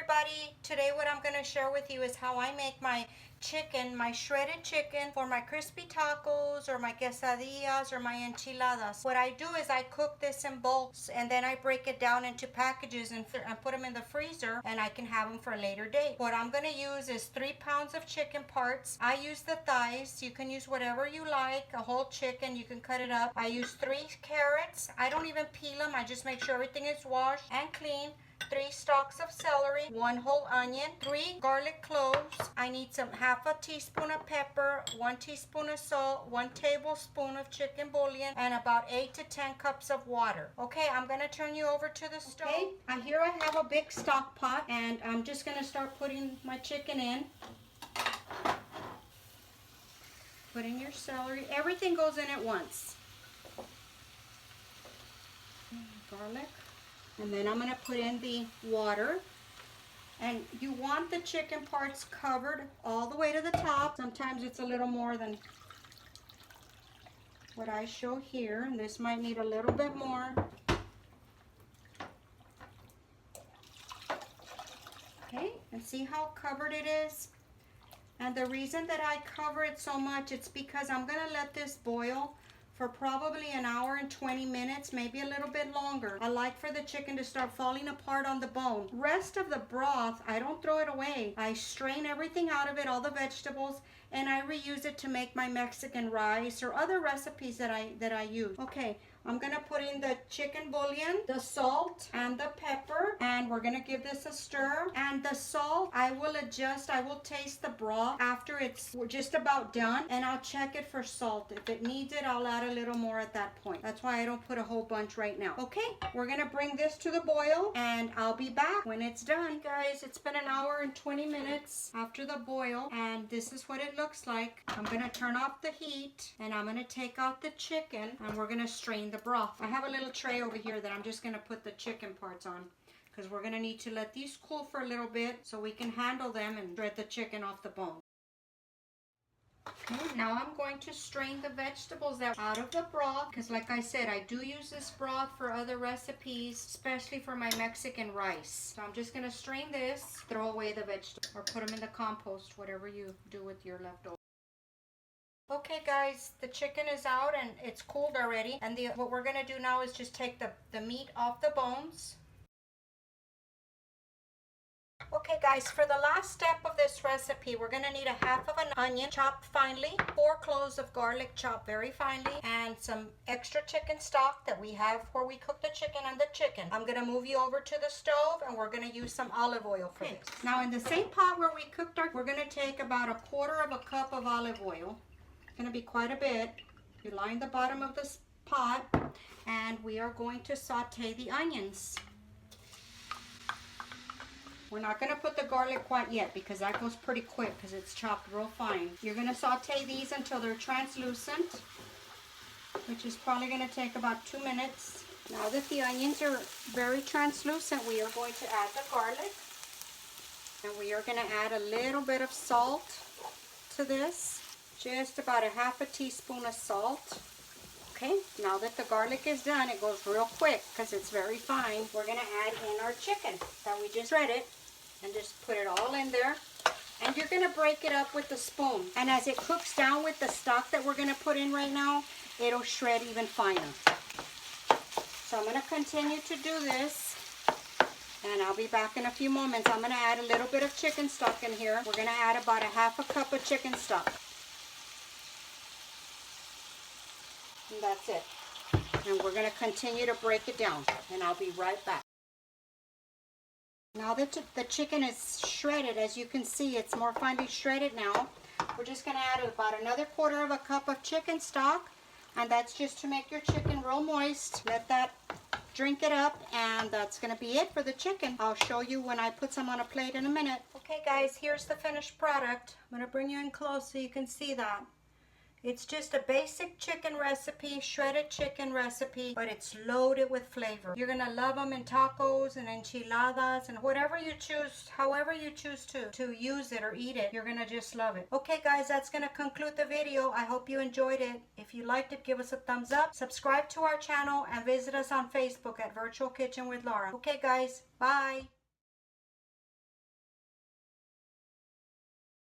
everybody. Today what I'm going to share with you is how I make my chicken, my shredded chicken for my crispy tacos or my quesadillas or my enchiladas. What I do is I cook this in bulks and then I break it down into packages and put them in the freezer, and I can have them for a later date. What I'm going to use is 3 pounds of chicken parts. I use the thighs. You can use whatever you like. A whole chicken, you can cut it up. I use 3 carrots. I don't even peel them. I just make sure everything is washed and clean. 3 stalks of celery, 1 whole onion, 3 garlic cloves. I need half a teaspoon of pepper, 1 teaspoon of salt, 1 tablespoon of chicken bouillon, and about 8 to 10 cups of water. Okay, I'm going to turn you over to the stove. Okay, here I have a big stock pot, and I'm just going to start putting my chicken in. Put in your celery. Everything goes in at once. Garlic. And then I'm going to put in the water. And you want the chicken parts covered all the way to the top. Sometimes it's a little more than what I show here. And this might need a little bit more. Okay, and see how covered it is? And the reason that I cover it so much, it's because I'm going to let this boil for probably an hour and 20 minutes, maybe a little bit longer. I like for the chicken to start falling apart on the bone. Rest of the broth, I don't throw it away. I strain everything out of it, all the vegetables, and I reuse it to make my Mexican rice or other recipes that I use. Okay, I'm gonna put in the chicken bouillon, the salt, and the pepper, and we're gonna give this a stir. And the salt, I will adjust, I will taste the broth after we're just about done, and I'll check it for salt. If it needs it, I'll add a little more at that point. That's why I don't put a whole bunch right now. Okay, we're gonna bring this to the boil, and I'll be back when it's done. Guys, it's been an hour and 20 minutes after the boil, and this is what it looks like. I'm gonna turn off the heat, and I'm gonna take out the chicken, and we're gonna strain the broth. I have a little tray over here that I'm just going to put the chicken parts on, because we're going to need to let these cool for a little bit so we can handle them and shred the chicken off the bone. Okay, now I'm going to strain the vegetables out of the broth, because like I said, I do use this broth for other recipes, especially for my Mexican rice. So I'm just going to strain this, throw away the vegetables, or put them in the compost, whatever you do with your leftovers. Okay guys, the chicken is out and it's cooled already, and what we're going to do now is just take the meat off the bones. Okay guys, for the last step of this recipe, we're going to need a half of an onion chopped finely, 4 cloves of garlic chopped very finely, and some extra chicken stock that we have where we cook the chicken and the chicken. I'm going to move you over to the stove, and we're going to use some olive oil for this. Now in the same pot where we cooked we're going to take about 1/4 cup of olive oil. Going to be quite a bit. You line the bottom of this pot, and we are going to saute the onions. We're not going to put the garlic quite yet because that goes pretty quick because it's chopped real fine. You're going to saute these until they're translucent, which is probably going to take about 2 minutes. Now that the onions are very translucent, we are going to add the garlic, and we are going to add a little bit of salt to this. Just about 1/2 teaspoon of salt. Okay, now that the garlic is done, it goes real quick because it's very fine. We're going to add in our chicken that we just shredded and just put it all in there. And you're going to break it up with the spoon. And as it cooks down with the stock that we're going to put in right now, it'll shred even finer. So I'm going to continue to do this, and I'll be back in a few moments. I'm going to add a little bit of chicken stock in here. We're going to add about 1/2 cup of chicken stock. And that's it. And we're going to continue to break it down, and I'll be right back. Now that the chicken is shredded, as you can see, it's more finely shredded now. We're just going to add about another 1/4 cup of chicken stock, and that's just to make your chicken real moist. Let that drink it up, and that's going to be it for the chicken. I'll show you when I put some on a plate in a minute. Okay guys, here's the finished product. I'm going to bring you in close so you can see that. It's just a basic chicken recipe, shredded chicken recipe, but it's loaded with flavor. You're going to love them in tacos and enchiladas and whatever you choose, however you choose to use it or eat it, you're going to just love it. Okay guys, that's going to conclude the video. I hope you enjoyed it. If you liked it, give us a thumbs up, subscribe to our channel, and visit us on Facebook at Virtual Kitchen with Laura. Okay guys, bye.